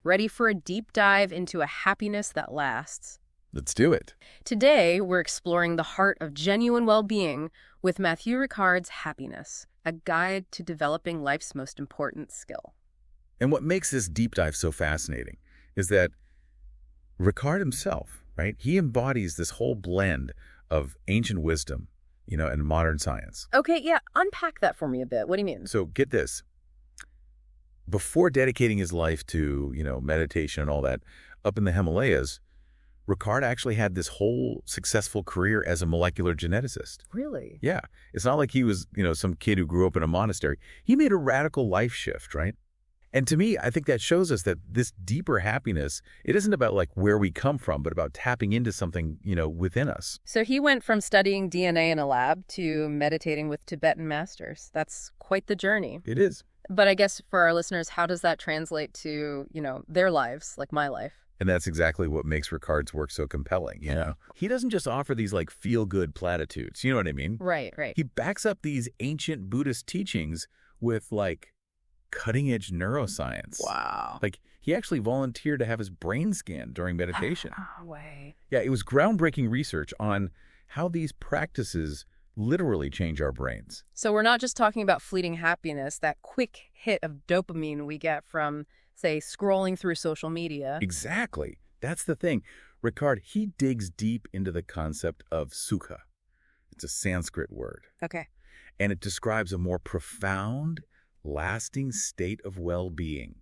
Ready for a deep dive into a happiness that lasts. Let's do it. Today, we're exploring the heart of genuine well-being with Matthieu Ricard's Happiness, a guide to developing life's most important skill. And what makes this deep dive so fascinating is that Ricard himself, right, he embodies this whole blend of ancient wisdom, and modern science. Okay, yeah, unpack that for me a bit. What do you mean? So get this. Before dedicating his life to, meditation and all that, up in the Himalayas, Ricard actually had this whole successful career as a molecular geneticist. Really? Yeah. It's not like he was, some kid who grew up in a monastery. He made a radical life shift, right? And to me, I think that shows us that this deeper happiness, it isn't about like where we come from, but about tapping into something, within us. So he went from studying DNA in a lab to meditating with Tibetan masters. That's quite the journey. It is. But I guess for our listeners, how does that translate to, their lives, like my life? And that's exactly what makes Ricard's work so compelling, He doesn't just offer these like feel-good platitudes, you know what I mean? Right. He backs up these ancient Buddhist teachings with like cutting-edge neuroscience. Wow. Like he actually volunteered to have his brain scanned during meditation. No way. Yeah, it was groundbreaking research on how these practices literally change our brains. So we're not just talking about fleeting happiness, that quick hit of dopamine we get from, say, scrolling through social media. Exactly. That's the thing. Ricard, he digs deep into the concept of sukha. It's a Sanskrit word. Okay. And it describes a more profound, lasting state of well-being.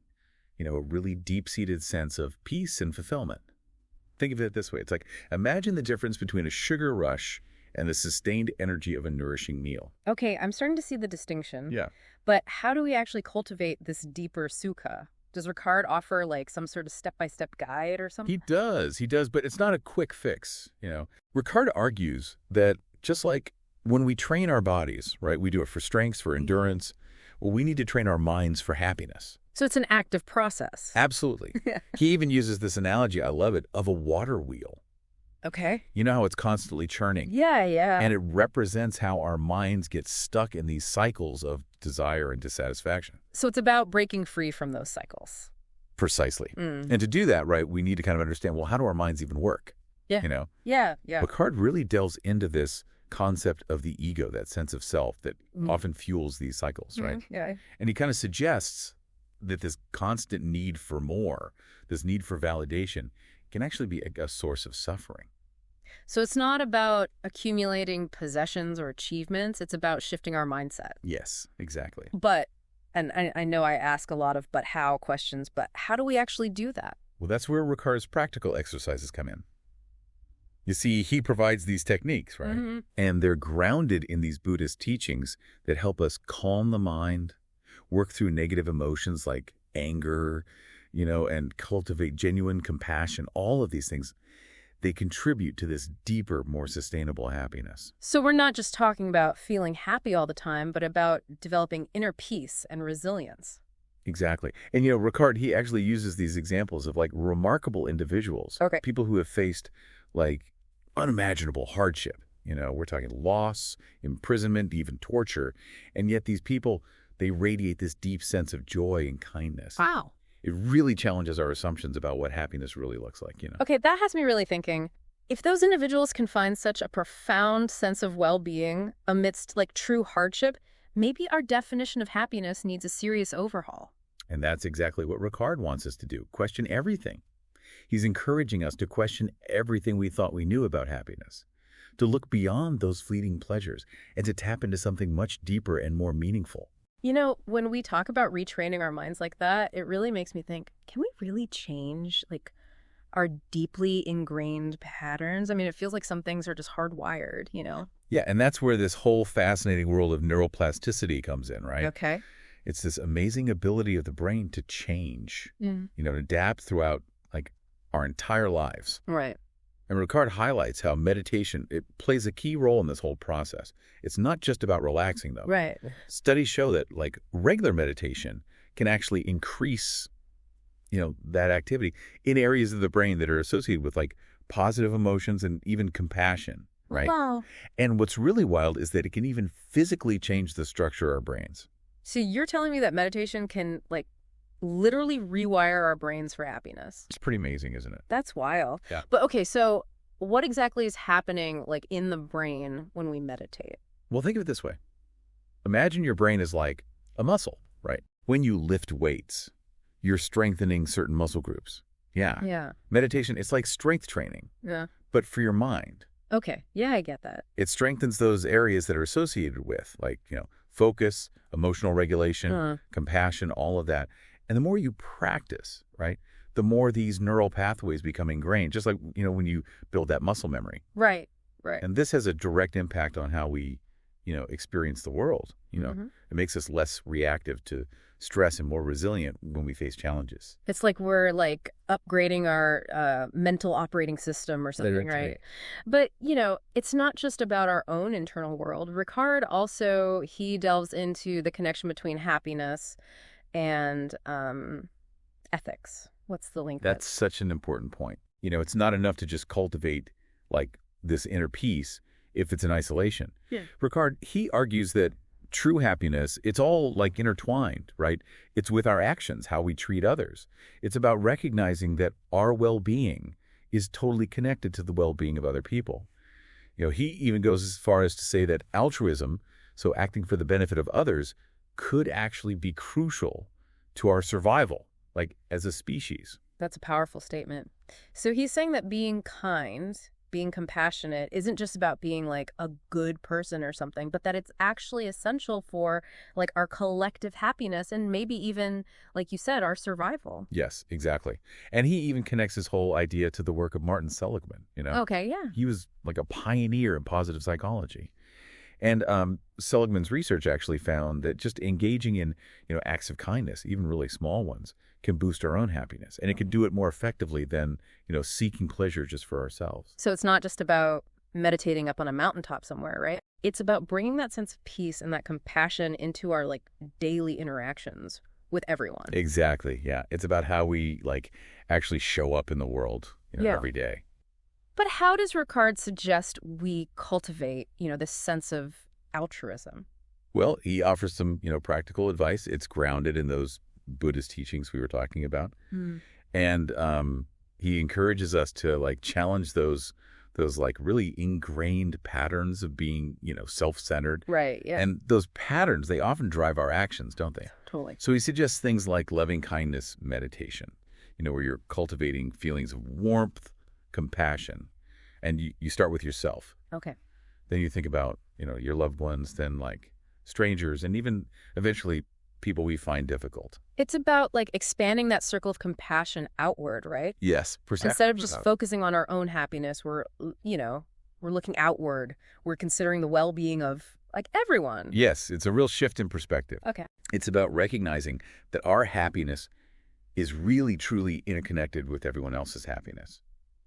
A really deep-seated sense of peace and fulfillment. Think of it this way. It's like, imagine the difference between a sugar rush and the sustained energy of a nourishing meal. Okay, I'm starting to see the distinction. Yeah. But how do we actually cultivate this deeper sukha? Does Ricard offer like some sort of step-by-step guide or something? He does, but it's not a quick fix, Ricard argues that just like when we train our bodies, right, we do it for strength, for endurance, well, we need to train our minds for happiness. So it's an active process. Absolutely. He even uses this analogy, I love it, of a water wheel. Okay. You know how it's constantly churning? Yeah. And it represents how our minds get stuck in these cycles of desire and dissatisfaction. So it's about breaking free from those cycles. Precisely. And to do that, right, we need to kind of understand, well, how do our minds even work? Yeah. Yeah. Ricard really delves into this concept of the ego, that sense of self that often fuels these cycles, right? Yeah. And he kind of suggests that this constant need for more, this need for validation, can actually be a source of suffering. So it's not about accumulating possessions or achievements. It's about shifting our mindset. Yes, exactly. But, and I know I ask a lot of but how questions, but how do we actually do that? Well, that's where Ricard's practical exercises come in. You see, he provides these techniques, right? And they're grounded in these Buddhist teachings that help us calm the mind, work through negative emotions like anger, and cultivate genuine compassion. All of these things, they contribute to this deeper, more sustainable happiness. So we're not just talking about feeling happy all the time, but about developing inner peace and resilience. Exactly. And, Ricard, he actually uses these examples of like remarkable individuals. Okay. People who have faced like unimaginable hardship. We're talking loss, imprisonment, even torture. And yet these people, they radiate this deep sense of joy and kindness. Wow. It really challenges our assumptions about what happiness really looks like, Okay, that has me really thinking. If those individuals can find such a profound sense of well-being amidst like true hardship, maybe our definition of happiness needs a serious overhaul. And that's exactly what Ricard wants us to do. Question everything. He's encouraging us to question everything we thought we knew about happiness, to look beyond those fleeting pleasures and to tap into something much deeper and more meaningful. When we talk about retraining our minds like that, it really makes me think, can we really change like our deeply ingrained patterns? I mean, it feels like some things are just hardwired, Yeah, and that's where this whole fascinating world of neuroplasticity comes in, right? Okay. It's this amazing ability of the brain to change, to adapt throughout like our entire lives. Right. And Ricard highlights how meditation, it plays a key role in this whole process. It's not just about relaxing, though. Right. Studies show that, like, regular meditation can actually increase, that activity in areas of the brain that are associated with, like, positive emotions and even compassion, right? Wow. And what's really wild is that it can even physically change the structure of our brains. So you're telling me that meditation can, like, literally rewire our brains for happiness. It's pretty amazing, isn't it? That's wild. Yeah. But okay, so what exactly is happening like in the brain when we meditate? Well, think of it this way. Imagine your brain is like a muscle, right? When you lift weights, you're strengthening certain muscle groups. Yeah. Yeah. Meditation, it's like strength training, Yeah. but for your mind. Okay. Yeah, I get that. It strengthens those areas that are associated with, like, focus, emotional regulation, compassion, all of that. And the more you practice, right, the more these neural pathways become ingrained, just like, when you build that muscle memory. Right. Right. And this has a direct impact on how we, experience the world. It makes us less reactive to stress and more resilient when we face challenges. It's like we're like upgrading our mental operating system or something, right? But, it's not just about our own internal world. Ricard also, he delves into the connection between happiness and ethics. What's the link? That's such an important point. It's not enough to just cultivate like this inner peace if it's in isolation. Yeah. Ricard, he argues that true happiness, it's all like intertwined, right? It's with our actions, how we treat others. It's about recognizing that our well-being is totally connected to the well-being of other people. He even goes as far as to say that altruism, so acting for the benefit of others, could actually be crucial to our survival, like as a species. That's a powerful statement. So he's saying that being kind, being compassionate isn't just about being like a good person or something, but that it's actually essential for like our collective happiness and maybe even, like you said, our survival. Yes, exactly. And he even connects his whole idea to the work of Martin Seligman, Okay, yeah. He was like a pioneer in positive psychology. And Seligman's research actually found that just engaging in, acts of kindness, even really small ones, can boost our own happiness. And it can do it more effectively than, seeking pleasure just for ourselves. So it's not just about meditating up on a mountaintop somewhere, right? It's about bringing that sense of peace and that compassion into our like daily interactions with everyone. Exactly. Yeah. It's about how we like actually show up in the world, every day. But how does Ricard suggest we cultivate, this sense of altruism? Well, he offers some, practical advice. It's grounded in those Buddhist teachings we were talking about. And he encourages us to like challenge those like really ingrained patterns of being, self-centered. Right, yeah. And those patterns, they often drive our actions, don't they? Totally. So he suggests things like loving kindness meditation, where you're cultivating feelings of warmth, compassion, and you start with yourself. Okay. Then you think about, your loved ones, then like strangers, and even eventually people we find difficult. It's about like expanding that circle of compassion outward, right? Yes, precisely. Instead of just focusing on our own happiness, we're looking outward. We're considering the well-being of like everyone. Yes, it's a real shift in perspective. Okay. It's about recognizing that our happiness is really, truly interconnected with everyone else's happiness.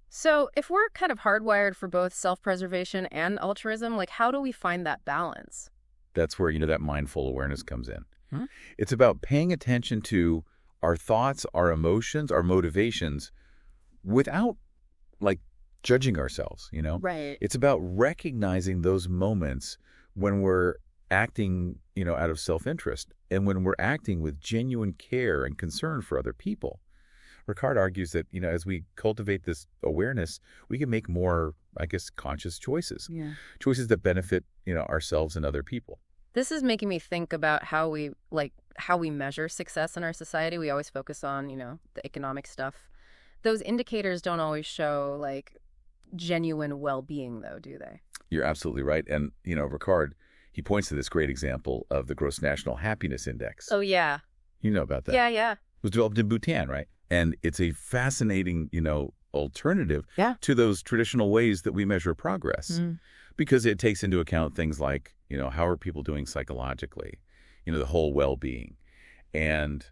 So if we're kind of hardwired for both self-preservation and altruism, like how do we find that balance? That's where, that mindful awareness comes in. It's about paying attention to our thoughts, our emotions, our motivations without like judging ourselves, Right. It's about recognizing those moments when we're acting, out of self-interest and when we're acting with genuine care and concern for other people. Ricard argues that, as we cultivate this awareness, we can make more, conscious choices. Yeah. Choices that benefit, ourselves and other people. This is making me think about how we measure success in our society. We always focus on, the economic stuff. Those indicators don't always show like genuine well-being though, do they? You're absolutely right. And, Ricard, he points to this great example of the Gross National Happiness Index. Oh, yeah. You know about that. Yeah. It was developed in Bhutan, right? And it's a fascinating, alternative to those traditional ways that we measure progress because it takes into account things like, how are people doing psychologically, the whole well-being and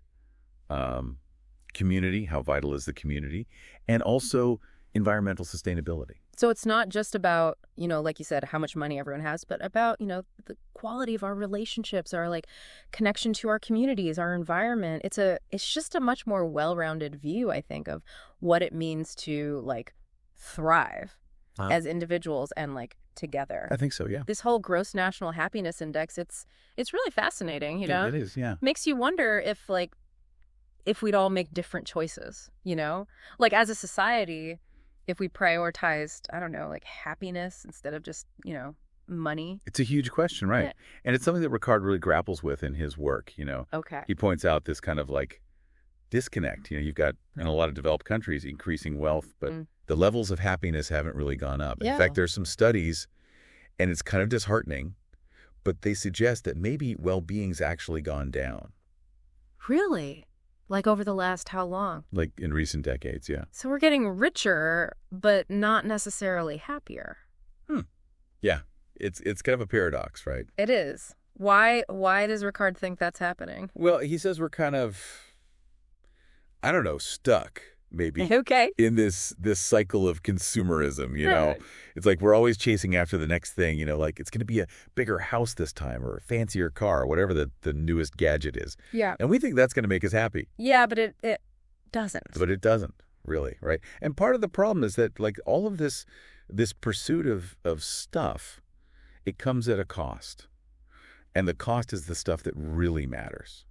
community, how vital is the community, and also environmental sustainability. So it's not just about, like you said, how much money everyone has, but about, the quality of our relationships, our like connection to our communities, our environment. It's just a much more well-rounded view, I think, of what it means to like thrive as individuals and like together. I think so, yeah. This whole Gross National Happiness Index, it's really fascinating, It is, yeah. Makes you wonder if if we'd all make different choices, you know? Like as a society, if we prioritized, I don't know, like happiness instead of just, money. It's a huge question, right? Yeah. And it's something that Ricard really grapples with in his work, Okay. He points out this kind of like disconnect. You've got in a lot of developed countries increasing wealth, but the levels of happiness haven't really gone up. Yeah. In fact, there's some studies, and it's kind of disheartening, but they suggest that maybe well-being's actually gone down. Really? Like over the last how long? Like in recent decades, yeah. So we're getting richer, but not necessarily happier. Yeah. It's kind of a paradox, right? It is. Why does Ricard think that's happening? Well, he says we're kind of, I don't know, stuck maybe Okay. in this cycle of consumerism, Yeah. It's like we're always chasing after the next thing, like it's going to be a bigger house this time or a fancier car, whatever the newest gadget is. Yeah. And we think that's going to make us happy. Yeah, but it doesn't. But it doesn't really, right? And part of the problem is that like all of this pursuit of stuff, it comes at a cost. And the cost is the stuff that really matters.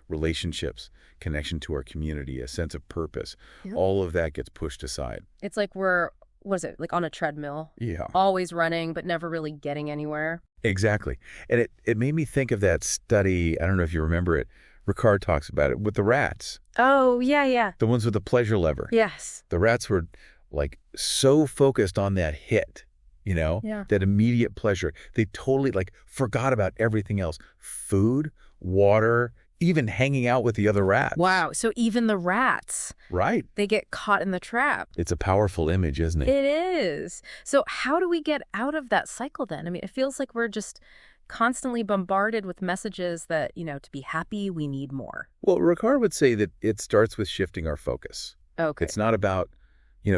Relationships, connection to our community, a sense of purpose. Yep. All of that gets pushed aside. It's like like on a treadmill? Yeah. Always running, but never really getting anywhere. Exactly. And it made me think of that study, I don't know if you remember it, Ricard talks about it, with the rats. Oh, yeah. The ones with the pleasure lever. Yes. The rats were like so focused on that hit, Yeah. that immediate pleasure. They totally like forgot about everything else. Food, water, even hanging out with the other rats. Wow. So even the rats, Right. they get caught in the trap. It's a powerful image, isn't it? It is. So how do we get out of that cycle then? I mean, it feels like we're just constantly bombarded with messages that, to be happy, we need more. Well, Ricard would say that it starts with shifting our focus. Okay. It's not about,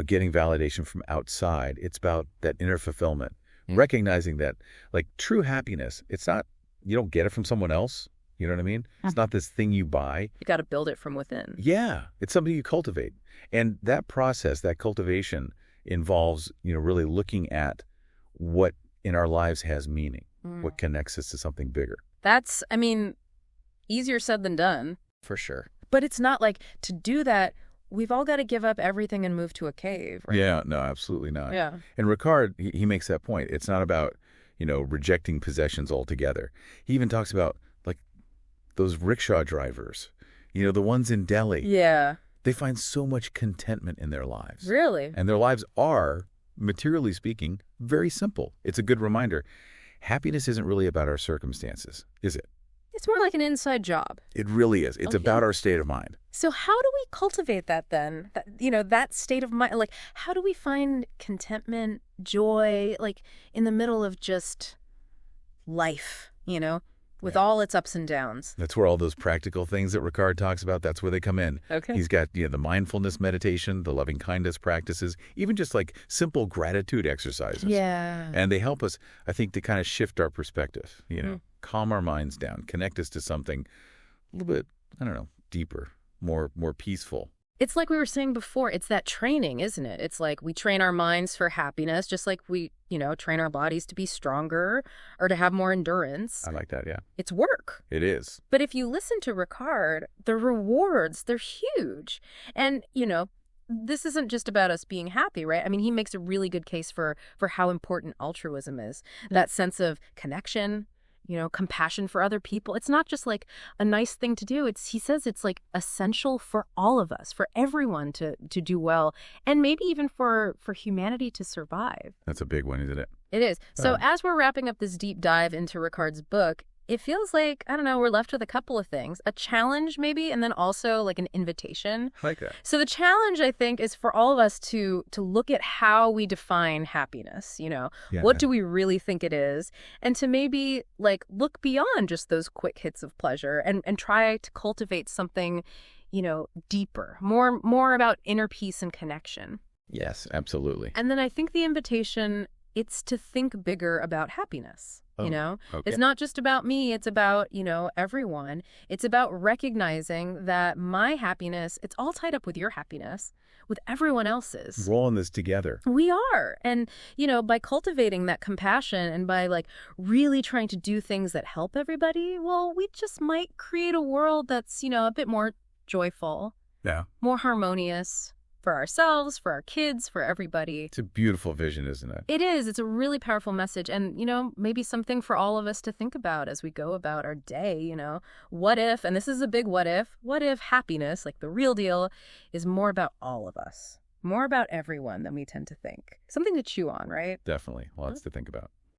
getting validation from outside. It's about that inner fulfillment. Recognizing that, like, true happiness, it's not, you don't get it from someone else. You know what I mean? It's not this thing you buy. You got to build it from within. Yeah. It's something you cultivate. And that process, that cultivation involves, really looking at what in our lives has meaning, what connects us to something bigger. That's, easier said than done. For sure. But it's not like to do that, we've all got to give up everything and move to a cave, right? Yeah, no, absolutely not. Yeah. And Ricard, he makes that point. It's not about, rejecting possessions altogether. He even talks about, like, those rickshaw drivers, the ones in Delhi. Yeah. They find so much contentment in their lives. Really? And their lives are, materially speaking, very simple. It's a good reminder. Happiness isn't really about our circumstances, is it? It's more like an inside job. It really is. It's Okay. about our state of mind. So how do we cultivate that then? That state of mind, like how do we find contentment, joy, like in the middle of just life, with all its ups and downs? That's where all those practical things that Ricard talks about, that's where they come in. Okay. He's got the mindfulness meditation, the loving kindness practices, even just like simple gratitude exercises. Yeah. And they help us, I think, to kind of shift our perspective, calm our minds down, connect us to something a little bit, I don't know, deeper, more peaceful. It's like we were saying before, it's that training, isn't it? It's like we train our minds for happiness, just like we, train our bodies to be stronger or to have more endurance. I like that, yeah. It's work. It is. But if you listen to Ricard, the rewards, they're huge. And, this isn't just about us being happy, right? I mean, he makes a really good case for how important altruism is. That sense of connection, compassion for other people. It's not just like a nice thing to do. He says it's like essential for all of us, for everyone to do well, and maybe even for humanity to survive. That's a big one, isn't it? It is. So as we're wrapping up this deep dive into Ricard's book, it feels like, I don't know, we're left with a couple of things. A challenge maybe, and then also like an invitation. I like that. So the challenge, I think, is for all of us to look at how we define happiness. What do we really think it is? And to maybe like look beyond just those quick hits of pleasure and try to cultivate something, deeper, more about inner peace and connection. Yes, absolutely. And then I think the invitation, it's to think bigger about happiness. Okay. It's not just about me. It's about, everyone. It's about recognizing that my happiness, it's all tied up with your happiness, with everyone else's. We're all in this together. We are. And, by cultivating that compassion and by like really trying to do things that help everybody, well, we just might create a world that's, a bit more joyful, Yeah. more harmonious for ourselves, for our kids, for everybody. It's a beautiful vision, isn't it? It is. It's a really powerful message. And, maybe something for all of us to think about as we go about our day, What if, and this is a big what if happiness, like the real deal, is more about all of us, more about everyone than we tend to think. Something to chew on, right? Definitely. Lots to think about.